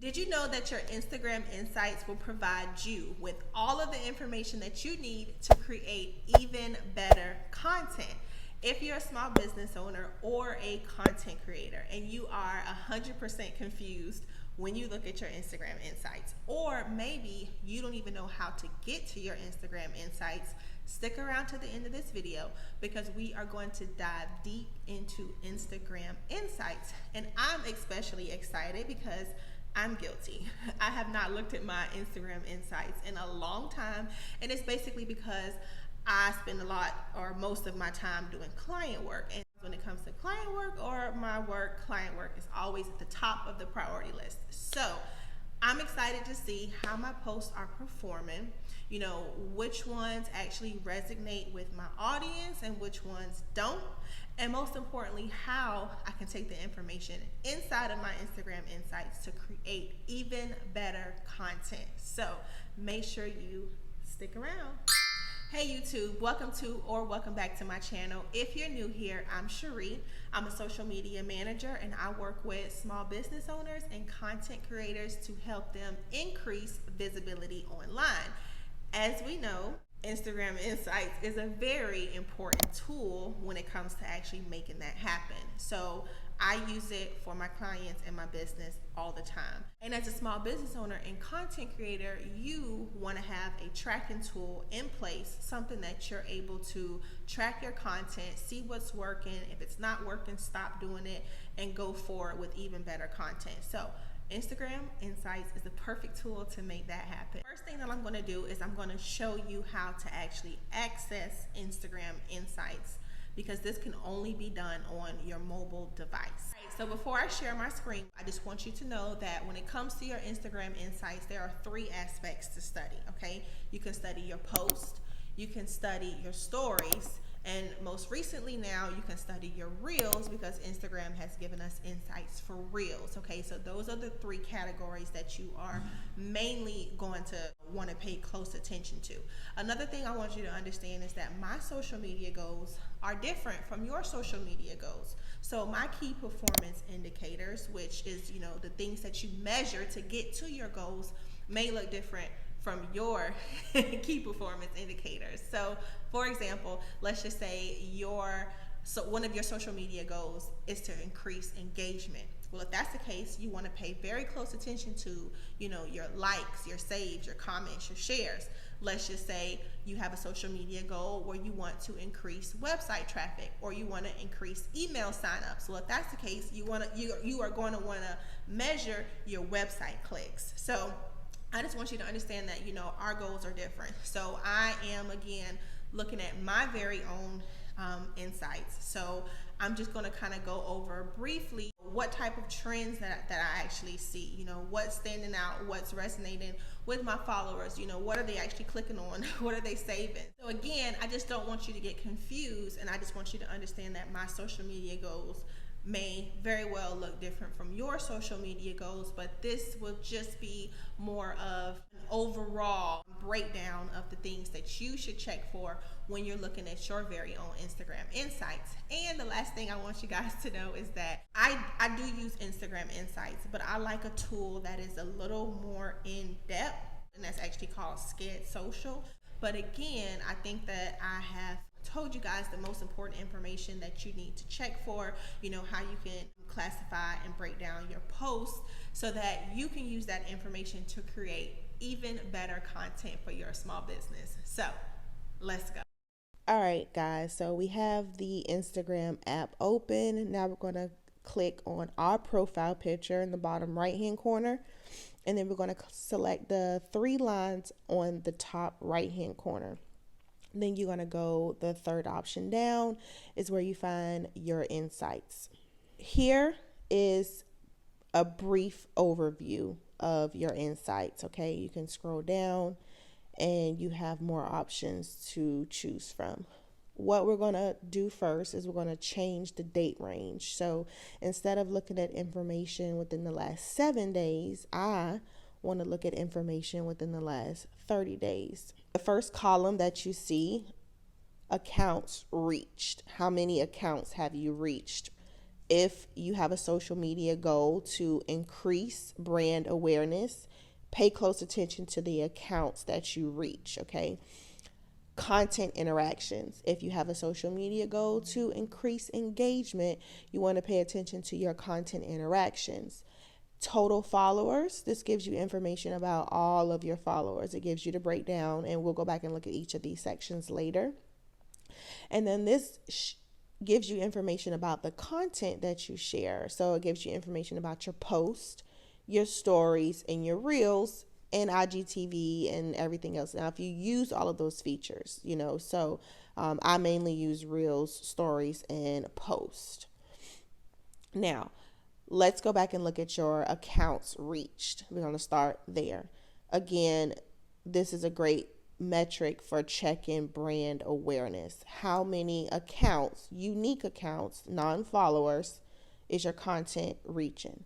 Did you know that your Instagram Insights will provide you with all of the information that you need to create even better content? If you're a small business owner or a content creator and you are 100% confused when you look at your Instagram Insights, or maybe you don't even know how to get to your Instagram Insights, stick around to the end of this video because we are going to dive deep into Instagram Insights. And I'm especially excited because I'm guilty. I have not looked at my Instagram Insights in a long time, and it's basically because I spend a lot or most of my time doing client work. And when it comes to client work or my work, client work is always at the top of the priority list. So I'm excited to see how my posts are performing, which ones actually resonate with my audience and which ones don't. And most importantly, how I can take the information inside of my Instagram Insights to create even better content. So make sure you stick around. Hey YouTube, welcome to or welcome back to my channel. If you're new here, I'm Cheri. I'm a social media manager and I work with small business owners and content creators to help them increase visibility online. As we know, Instagram Insights is a very important tool when it comes to actually making that happen. So I use it for my clients and my business all the time. And as a small business owner and content creator, you want to have a tracking tool in place, something that you're able to track your content, see what's working. If it's not working, stop doing it and go forward with even better content. So Instagram Insights is the perfect tool to make that happen. First thing that I'm going to do is I'm going to show you how to actually access Instagram Insights, because this can only be done on your mobile device. Right, so before I share my screen, I just want you to know that when it comes to your Instagram Insights, there are 3 aspects to study, okay? You can study your post, you can study your stories, and most recently now you can study your reels, because Instagram has given us insights for reels, okay? So those are the 3 categories that you are mainly going to want to pay close attention to. Another thing I want you to understand is that my social media goals are different from your social media goals. So my key performance indicators, which is, the things that you measure to get to your goals, may look different from your key performance indicators. So for example, let's just say one of your social media goals is to increase engagement. Well, if that's the case, you want to pay very close attention to, your likes, your saves, your comments, your shares. Let's just say you have a social media goal where you want to increase website traffic, or you want to increase email signups. Well, if that's the case, you are going to want to measure your website clicks. So I just want you to understand that, our goals are different. So I am, again, looking at my very own insights. So I'm just going to kind of go over briefly what type of trends that I actually see, what's standing out, what's resonating with my followers, what are they actually clicking on, what are they saving. So again, I just don't want you to get confused, and I just want you to understand that my social media goals may very well look different from your social media goals, but this will just be more of an overall breakdown of the things that you should check for when you're looking at your very own Instagram Insights. And the last thing I want you guys to know is that I do use Instagram Insights, but I like a tool that is a little more in depth, and that's actually called Sked Social. But again, I think that I have told you guys the most important information that you need to check for, how you can classify and break down your posts so that you can use that information to create even better content for your small business. So let's go. All right, guys, so we have the Instagram app open. Now we're going to click on our profile picture in the bottom right hand corner, and then we're going to select the 3 lines on the top right hand corner. Then you're going to go, the third option down is where you find your insights. Here is a brief overview of your insights, okay? You can scroll down and you have more options to choose from. What we're going to do first is we're going to change the date range. So instead of looking at information within the last 7 days, I want to look at information within the last 30 days. The first column that you see, accounts reached. How many accounts have you reached If you have a social media goal to increase brand awareness, pay close attention to the accounts that you reach, okay? Content interactions. If you have a social media goal to increase engagement, you want to pay attention to your content interactions. Total followers. This gives you information about all of your followers. It gives you the breakdown, and we'll go back and look at each of these sections later. And then this gives you information about the content that you share. So it gives you information about your post, your stories, and your reels, and IGTV and everything else. Now, if you use all of those features, so I mainly use reels, stories, and post. Now, let's go back and look at your accounts reached. We're going to start there. Again, this is a great metric for checking brand awareness. How many accounts, unique accounts, non-followers, is your content reaching?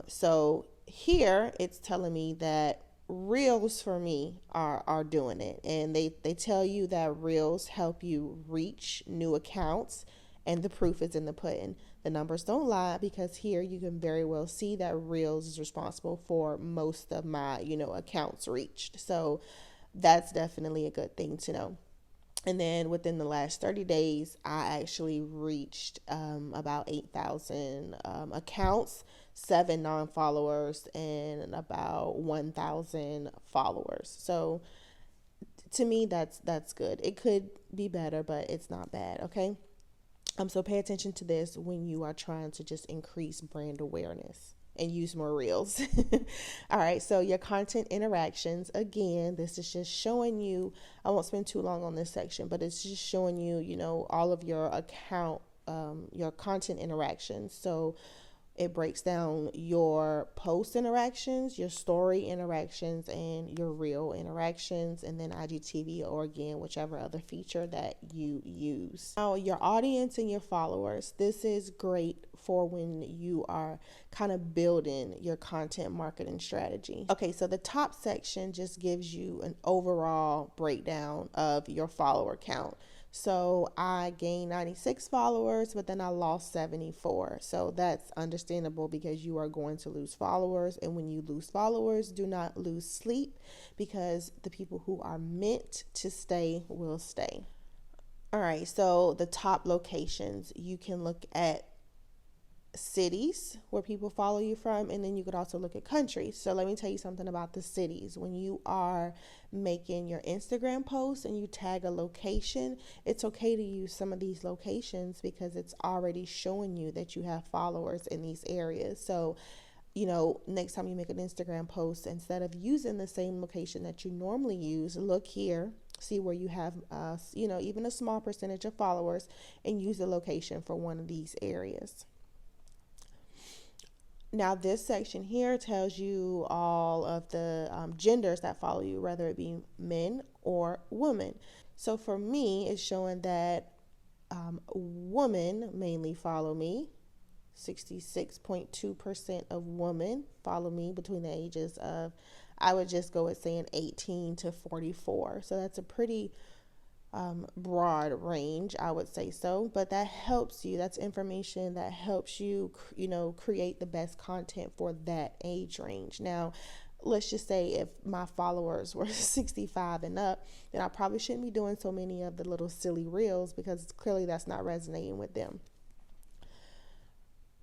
So here it's telling me that reels for me are doing it, and they tell you that reels help you reach new accounts, and the proof is in the pudding. The numbers don't lie, because here you can very well see that reels is responsible for most of my accounts reached. So that's definitely a good thing to know. And then within the last 30 days, I actually reached about 8,000 accounts, 7 non-followers, and about 1,000 followers. So to me, that's good. It could be better, but it's not bad, okay? So pay attention to this when you are trying to just increase brand awareness and use more reels. All right, so your content interactions, again, this is just showing you, I won't spend too long on this section, but it's just showing you, all of your your content interactions. So it breaks down your post interactions, your story interactions, and your reel interactions, and then IGTV, or again, whichever other feature that you use. Now, your audience and your followers. This is great for when you are kind of building your content marketing strategy. Okay, so the top section just gives you an overall breakdown of your follower count. So I gained 96 followers, but then I lost 74. So that's understandable, because you are going to lose followers. And when you lose followers, do not lose sleep, because the people who are meant to stay will stay. All right, so the top locations, you can look at cities where people follow you from, and then you could also look at countries. So let me tell you something about the cities. When you are making your Instagram posts and you tag a location, it's okay to use some of these locations, because it's already showing you that you have followers in these areas. So next time you make an Instagram post, instead of using the same location that you normally use, look here, see where you have even a small percentage of followers, and use the location for one of these areas. Now, this section here tells you all of the genders that follow you, whether it be men or women. So for me, it's showing that women mainly follow me. 66.2% of women follow me between the ages of, I would just go with saying 18 to 44. So that's a pretty broad range, I would say so, but that helps you. That's information that helps you, create the best content for that age range. Now, let's just say if my followers were 65 and up, then I probably shouldn't be doing so many of the little silly reels, because clearly that's not resonating with them.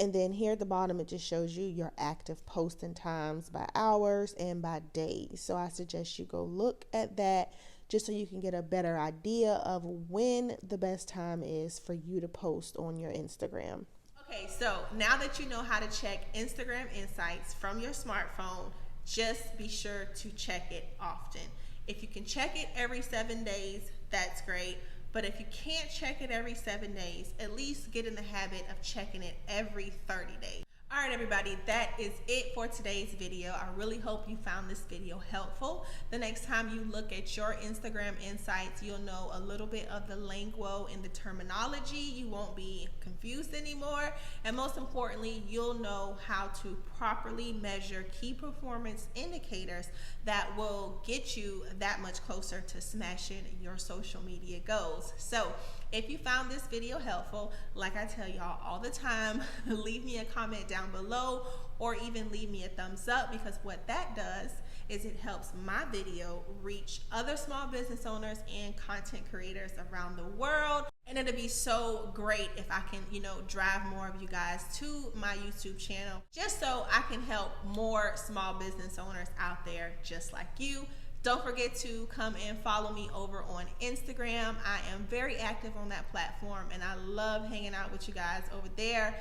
And then here at the bottom, it just shows you your active posting times by hours and by days. So I suggest you go look at that, just so you can get a better idea of when the best time is for you to post on your Instagram. Okay, so now that you know how to check Instagram Insights from your smartphone, just be sure to check it often. If you can check it every 7 days, that's great. But if you can't check it every 7 days, at least get in the habit of checking it every 30 days. All right, everybody, that is it for today's video. I really hope you found this video helpful. The next time you look at your Instagram Insights, you'll know a little bit of the lingo and the terminology. You won't be confused anymore. And most importantly, you'll know how to properly measure key performance indicators that will get you that much closer to smashing your social media goals. So if you found this video helpful, like I tell y'all all the time, leave me a comment down below or even leave me a thumbs up, because what that does is it helps my video reach other small business owners and content creators around the world. And it'll be so great if I can, drive more of you guys to my YouTube channel, just so I can help more small business owners out there just like you. Don't forget to come and follow me over on Instagram. I am very active on that platform and I love hanging out with you guys over there.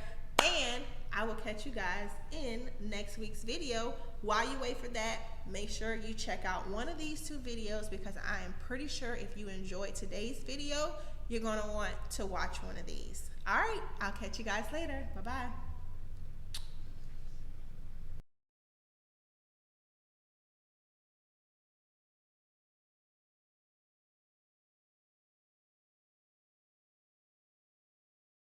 And I will catch you guys in next week's video. While you wait for that, make sure you check out one of these 2 videos, because I am pretty sure if you enjoyed today's video, you're going to want to watch one of these. All right, I'll catch you guys later. Bye-bye.